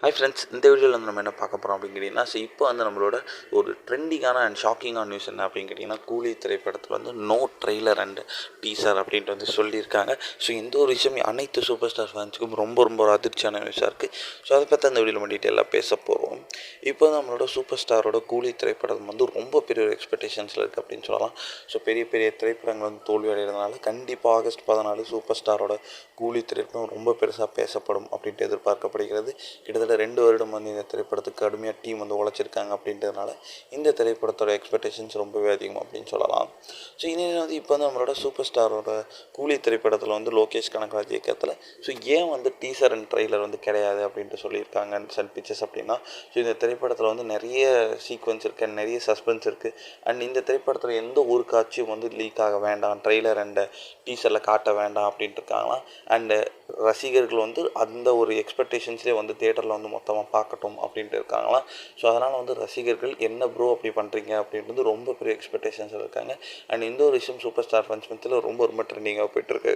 Hi friends, இந்த வீடியோவில் வந்து நம்ம என்ன பார்க்க போகிறோம் அப்படின்னு கேட்டிங்கன்னா, இப்போ வந்து நம்மளோட ஒரு ட்ரெண்டிங்கான அண்ட் ஷாக்கிங்கான நியூஸ் என்ன அப்படின்னு கேட்டிங்கன்னா, கூலி திரைப்படத்தில் வந்து நோ ட்ரெய்லர் அண்ட் டீசர் அப்படின்ட்டு வந்து சொல்லியிருக்காங்க. ஸோ இந்த ஒரு விஷயம் அனைத்து சூப்பர் ஸ்டார் ஃபேன்ஸுக்கும் ரொம்ப ரொம்ப ஒரு அதிர்ச்சியான நியூஸாக இருக்குது. ஸோ அதை பற்றி அந்த வீடியோவில் நம்ம டீட்டெயிலாக பேச போகிறோம். இப்போ நம்மளோட சூப்பர் ஸ்டாரோட கூலி திரைப்படம் வந்து ரொம்ப பெரிய ஒரு எக்ஸ்பெக்டேஷன்ஸில் இருக்குது அப்படின்னு சொல்லலாம். ஸோ பெரிய பெரிய திரைப்படங்கள் வந்து தோல்வி அடைகிறதுனால கண்டிப்பாக ஆகஸ்ட் 14 சூப்பர் ஸ்டாரோட கூலி திரைப்படம் ரொம்ப பெருசாக பேசப்படும் அப்படின்ட்டு எதிர்பார்க்கப்படுகிறது. கிட்டத்தட்ட 2 வருடம் வந்து இந்த திரைப்படத்துக்கு கடுமையாக டீம் வந்து உழைச்சிருக்காங்க அப்படின்றதுனால இந்த திரைப்படத்தோட எக்ஸ்பெக்டேஷன்ஸ் ரொம்பவே அதிகம் அப்படின்னு சொல்லலாம். ஸோ இனிமேல் வந்து இப்போ வந்து நம்மளோட சூப்பர் ஸ்டாரோட கூலி திரைப்படத்தில் வந்து லோகேஷ் கனகராஜ் இயக்கத்தில் ஸோ ஏன் வந்து டீசர் அண்ட் ட்ரெய்லர் வந்து கிடையாது அப்படின்ட்டு சொல்லியிருக்காங்க சன் பிக்சர்ஸ் அப்படின்னா, ஸோ இந்த திரைப்படத்தில் வந்து நிறைய சீக்வன்ஸ் இருக்குது, நிறைய சஸ்பென்ஸ் இருக்குது. அண்ட் இந்த திரைப்படத்தில் எந்த ஒரு காட்சியும் வந்து லீக் ஆக வேண்டாம், ட்ரெய்லர் அண்ட் டீசரில் காட்ட வேண்டாம் அப்படின்ட்டு இருக்காங்களாம். அண்டு ரசிகர்கள் வந்து அந்த ஒரு எக்ஸ்பெக்டேஷன்ஸ்லேயே வந்து தேட்டரில் வந்து மொத்தமாக பார்க்கட்டும் அப்படின்ட்டு இருக்காங்களாம். ஸோ அதனால் வந்து ரசிகர்கள் என்ன ப்ரோ அப்படி பண்ணுறீங்க அப்படின்றது ரொம்ப பெரிய எக்ஸ்பெக்டேஷன்ஸ் இருக்காங்க. அண்ட் இந்த ஒரு விஷயம் சூப்பர் ஸ்டார் ஃபேன்ஸ் மத்தியில் ரொம்ப ரொம்ப ட்ரெண்டிங்காக போயிட்டுருக்கு.